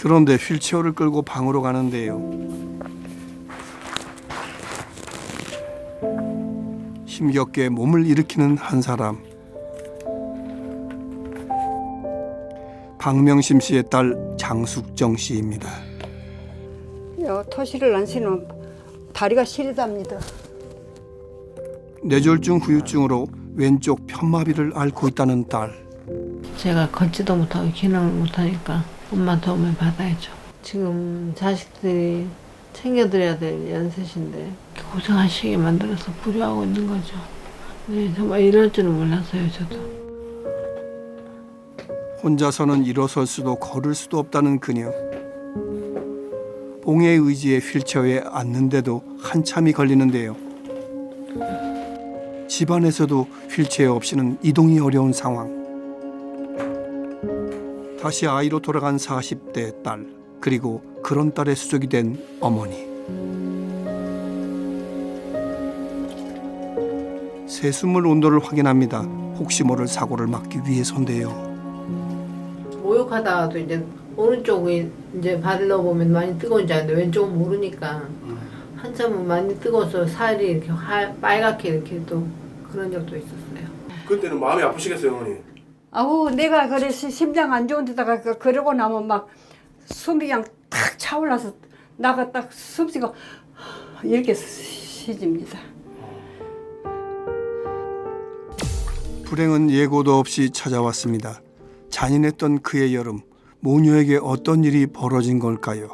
그런데 휠체어를 끌고 방으로 가는데요. 힘겹게 몸을 일으키는 한 사람. 박명심 씨의 딸 장숙정 씨입니다. 토시를 안 신으면 다리가 시리답니다. 뇌졸중 후유증으로 왼쪽 편마비를 앓고 있다는 딸. 제가 걷지도 못하고 기능을 못하니까 엄마 도움을 받아야죠. 지금 자식들이 챙겨드려야 될 연세신데 고생하시게 만들어서 부려하고 있는 거죠. 네, 정말 이럴 줄은 몰랐어요, 저도. 혼자서는 일어설 수도 걸을 수도 없다는 그녀. 봉의 의지에 휠체어에 앉는데도 한참이 걸리는데요. 집안에서도 휠체어 없이는 이동이 어려운 상황. 다시 아이로 돌아간 40대 딸, 그리고 그런 딸의 수족이 된 어머니. 세수물 온도를 확인합니다. 혹시 모를 사고를 막기 위해서인데요. 목욕하다가도 이제 오른쪽이 이제 발로 보면 많이 뜨거운지 아는데 왼쪽은 모르니까 한참은 많이 뜨거워서 살이 이렇게 빨갛게 이렇게 또 그런 적도 있었어요. 그때는 마음이 아프시겠어요, 어머니? 아우 내가 그래서 심장 안 좋은 데다가 그러고 나면 막 숨이 그냥 탁 차올라서 나가 딱 숨쉬고 이렇게 쉬집니다. 불행은 예고도 없이 찾아왔습니다. 잔인했던 그의 여름, 모녀에게 어떤 일이 벌어진 걸까요?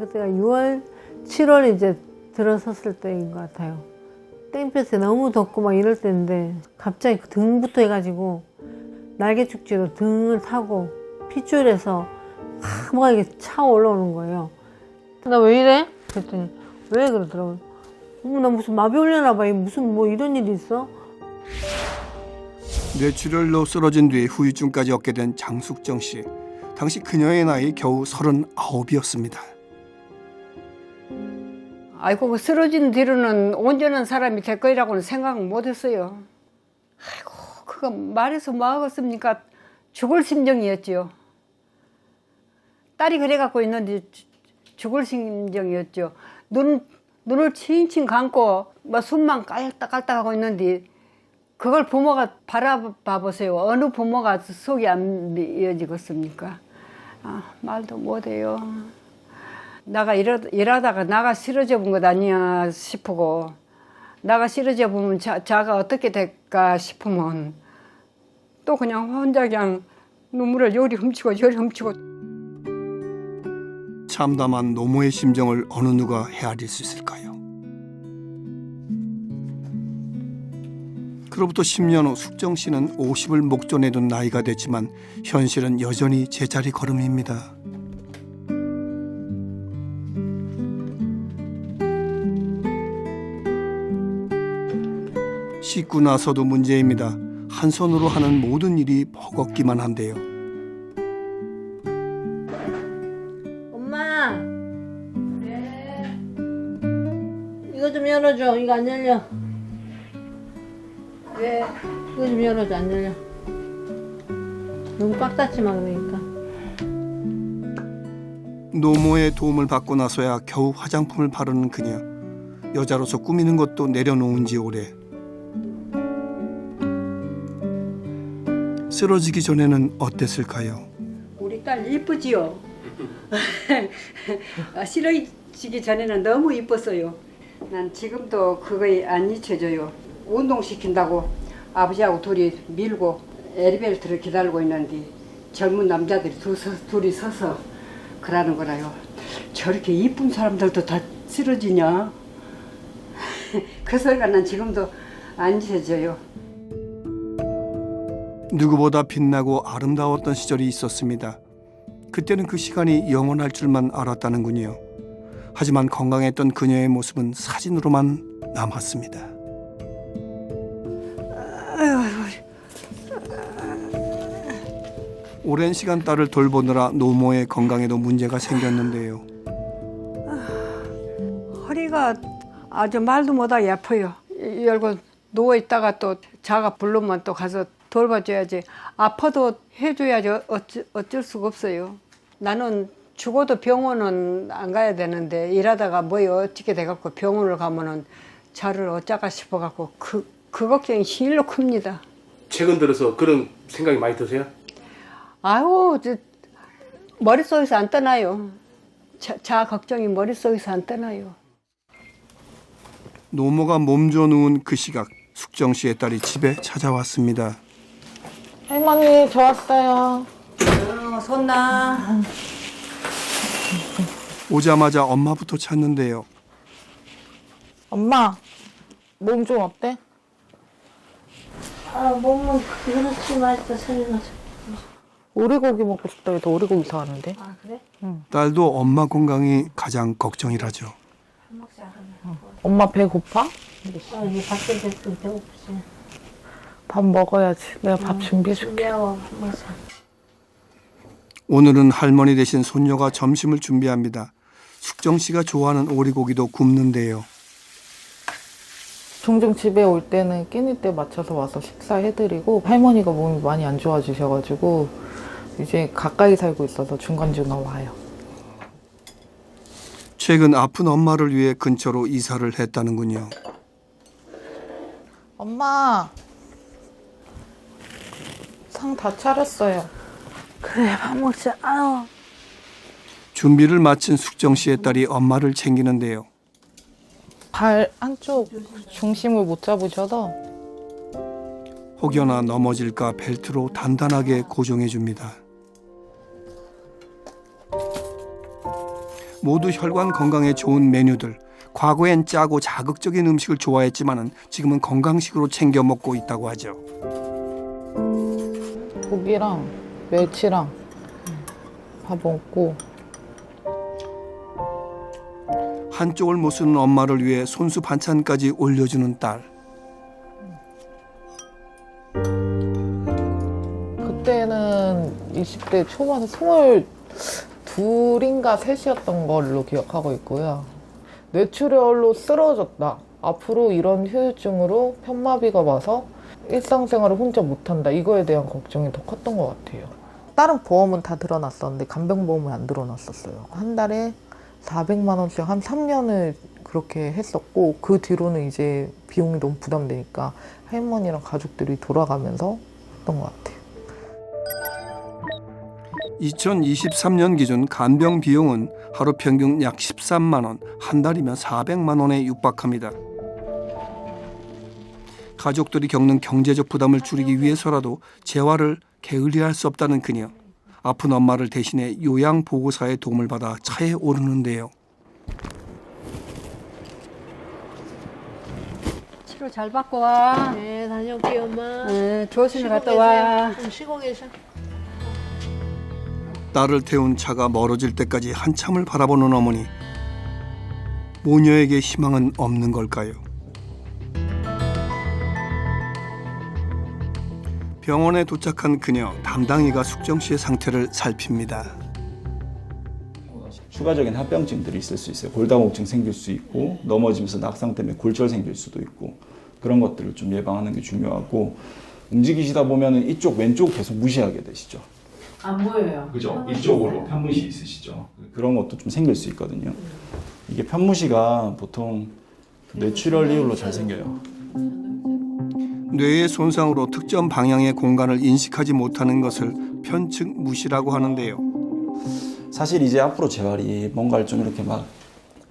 그때가 6월, 7월 이제 들어섰을 때인 것 같아요. 땡볕에 너무 덥고 막 이럴 때인데 갑자기 등부터 해가지고 날개 축제로 등을 타고 핏줄에서 뭐가 이게 차 올라오는 거예요. 나 왜 이래? 그랬더니 왜 그러더라고요. 나 무슨 마비 올려나 봐. 무슨 뭐 이런 일이 있어? 뇌출혈로 쓰러진 뒤 후유증까지 얻게 된 장숙정 씨. 당시 그녀의 나이 겨우 39이었습니다. 아이고 쓰러진 뒤로는 온전한 사람이 될 거라고는 생각 못했어요. 아이고 그거 말해서 뭐 하겠습니까? 죽을 심정이었죠. 딸이 그래 갖고 있는데 죽을 심정이었죠. 눈을 칭칭 감고 뭐 숨만 깔딱깔딱 하고 있는데 그걸 부모가 바라봐 보세요. 어느 부모가 속이 안 미어지겠습니까? 말도 못해요. 나가 일하다가 나가 쓰러져 본 것 아니야 싶고 나가 쓰러져 보면 자가 어떻게 될까 싶으면 또 그냥 혼자 그냥 눈물을 요리 훔치고 참담한 노모의 심정을 어느 누가 헤아릴 수 있을까요? 그로부터 10년 후 숙정 씨는 50을 목전에 둔 나이가 됐지만 현실은 여전히 제자리 걸음입니다. 씻고 나서도 문제입니다. 한 손으로 하는 모든 일이 버겁기만 한데요. 엄마! 네. 이거 좀 열어줘. 이거 안 열려. 왜? 이거 좀 열어줘. 안 열려. 너무 꽉 닫지 마 그러니까. 노모의 도움을 받고 나서야 겨우 화장품을 바르는 그녀. 여자로서 꾸미는 것도 내려놓은 지 오래. 쓰러지기 전에는 어땠을까요? 우리 딸 이쁘지요? 쓰러지기 전에는 너무 이뻤어요. 난 지금도 그거에 안 잊혀져요. 운동시킨다고 아버지하고 둘이 밀고 엘리베이터를 기다리고 있는데 젊은 남자들이 둘이 서서 그러는 거라요. 저렇게 이쁜 사람들도 다 쓰러지냐? 그 소리가 난 지금도 안 잊혀져요. 누구보다 빛나고 아름다웠던 시절이 있었습니다. 그때는 그 시간이 영원할 줄만 알았다는군요. 하지만 건강했던 그녀의 모습은 사진으로만 남았습니다. 오랜 시간 딸을 돌보느라 노모의 건강에도 문제가 생겼는데요. 허리가 아주 말도 못하게 아파요. 열고 누워있다가 또 자가 부르면 또 가서 돌봐줘야지. 아파도 해줘야지 어쩔 수가 없어요. 나는 죽어도 병원은 안 가야 되는데 일하다가 뭐 어떻게 돼갖고 병원을 가면은 저를 어쩌까 싶어갖고 그 걱정이 진일로 큽니다. 최근 들어서 그런 생각이 많이 드세요? 아유, 머릿속에서 안 떠나요. 자 걱정이 머릿속에서 안 떠나요. 노모가 몸져 누운 그 시각 숙정 씨의 딸이 집에 찾아왔습니다. 할머니, 저 왔어요. 손나. 오자마자 엄마부터 찾는데요. 엄마, 몸 좀 어때? 아, 몸은 그렇지 말까 소리가. 오리고기 먹고 싶다 해서 오리고기 사왔는데. 아, 그래? 딸도 엄마 건강이 가장 걱정이라죠. 엄마 배 고파? 아, 이제 밖에 됐으면 배고프지. 밥 먹어야지. 내가 밥 준비해줄게. 준비하고 먹자. 오늘은 할머니 대신 손녀가 점심을 준비합니다. 숙정 씨가 좋아하는 오리고기도 굽는데요. 종종 집에 올 때는 끼니 때 맞춰서 와서 식사해드리고 할머니가 몸이 많이 안 좋아지셔가지고 이제 가까이 살고 있어서 중간중간 와요. 최근 아픈 엄마를 위해 근처로 이사를 했다는군요. 엄마, 상 다 차렸어요. 그래, 밥 먹자. 아유. 준비를 마친 숙정 씨의 딸이 엄마를 챙기는데요. 발 한쪽 중심을 못 잡으셔서 혹여나 넘어질까 벨트로 단단하게 고정해 줍니다. 모두 혈관 건강에 좋은 메뉴들. 과거엔 짜고 자극적인 음식을 좋아했지만은 지금은 건강식으로 챙겨 먹고 있다고 하죠. 고기랑 멸치랑 밥 먹고 한쪽을 못 쓰는 엄마를 위해 손수 반찬까지 올려주는 딸. 그때는 20대 초반에 22인가 3이었던 걸로 기억하고 있고요. 뇌출혈로 쓰러졌다. 앞으로 이런 후유증으로 편마비가 와서 일상생활을 혼자 못한다. 이거에 대한 걱정이 더 컸던 것 같아요. 다른 보험은 다 들어놨었는데 간병보험은 안 들어놨었어요. 한 달에 400만 원씩 한 3년을 그렇게 했었고 그 뒤로는 이제 비용이 너무 부담되니까 할머니랑 가족들이 돌아가면서 했던 것 같아요. 2023년 기준 간병 비용은 하루 평균 약 13만 원, 한 달이면 400만 원에 육박합니다. 가족들이 겪는 경제적 부담을 줄이기 위해서라도 재활을 게을리할 수 없다는 그녀. 아픈 엄마를 대신해 요양보호사의 도움을 받아 차에 오르는데요. 치료 잘 받고 와. 네, 다녀올게요, 엄마. 네, 조심히 쉬고 갔다 와. 계세요. 좀 쉬고 계셔. 딸을 태운 차가 멀어질 때까지 한참을 바라보는 어머니. 모녀에게 희망은 없는 걸까요? 병원에 도착한 그녀, 담당이가 숙정 씨의 상태를 살핍니다. 추가적인 합병증들이 있을 수 있어요. 골다공증 생길 수 있고 넘어지면서 낙상 때문에 골절 생길 수도 있고 그런 것들을 좀 예방하는 게 중요하고 움직이시다 보면은 이쪽 왼쪽 계속 무시하게 되시죠. 안 보여요. 그죠? 이쪽으로 편무시 있으시죠. 그런 것도 좀 생길 수 있거든요. 이게 편무시가 보통 뇌출혈 이후로 잘 생겨요. 뇌의 손상으로 특정 방향의 공간을 인식하지 못하는 것을 편측 무시라고 하는데요. 사실 이제 앞으로 재활이 뭔가를 좀 이렇게 막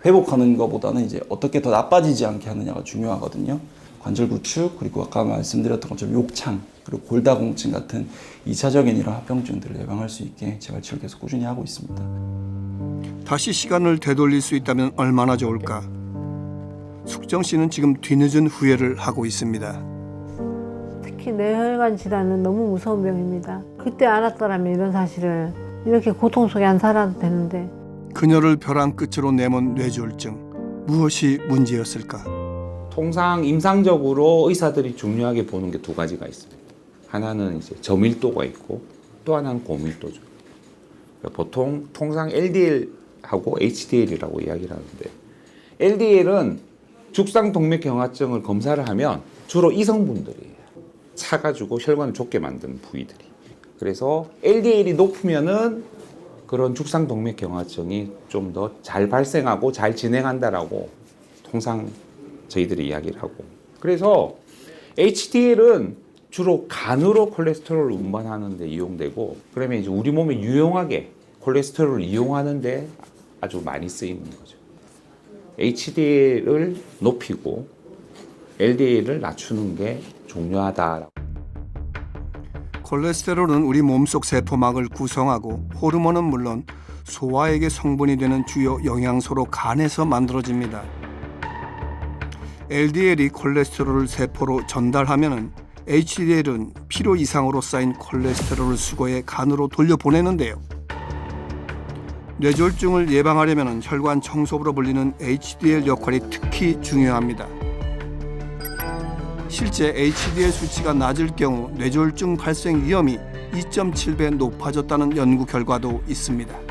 회복하는 것보다는 이제 어떻게 더 나빠지지 않게 하느냐가 중요하거든요. 관절 구축 그리고 아까 말씀드렸던 것처럼 욕창 그리고 골다공증 같은 2차적인 이런 합병증들을 예방할 수 있게 재활치료를 계속 꾸준히 하고 있습니다. 다시 시간을 되돌릴 수 있다면 얼마나 좋을까. 숙정 씨는 지금 뒤늦은 후회를 하고 있습니다. 특히 뇌혈관 질환은 너무 무서운 병입니다. 그때 알았더라면 이런 사실을 이렇게 고통 속에 안 살아도 되는데. 그녀를 벼랑 끝으로 내몬 뇌졸중. 무엇이 문제였을까? 통상 임상적으로 의사들이 중요하게 보는 게 두 가지가 있습니다. 하나는 이제 저밀도가 있고 또 하나는 고밀도죠. 보통 통상 LDL하고 HDL이라고 이야기를 하는데 LDL은 죽상동맥경화증을 검사를 하면 주로 이성분들이에요. 차가지고 혈관을 좁게 만드는 부위들이. 그래서 LDL이 높으면은 그런 죽상동맥경화증이 좀 더 잘 발생하고 잘 진행한다라고 통상 저희들이 이야기를 하고, 그래서 HDL은 주로 간으로 콜레스테롤을 운반하는 데 이용되고, 그러면 이제 우리 몸에 유용하게 콜레스테롤을 이용하는 데 아주 많이 쓰이는 거죠. HDL을 높이고 LDL을 낮추는 게 중요하다. 콜레스테롤은 우리 몸속 세포막을 구성하고 호르몬은 물론 소화액의 성분이 되는 주요 영양소로 간에서 만들어집니다. LDL이 콜레스테롤을 세포로 전달하면 HDL은 필요 이상으로 쌓인 콜레스테롤을 수거해 간으로 돌려보내는데요. 뇌졸중을 예방하려면 혈관 청소부로 불리는 HDL 역할이 특히 중요합니다. 실제 HDL 수치가 낮을 경우 뇌졸중 발생 위험이 2.7배 높아졌다는 연구 결과도 있습니다.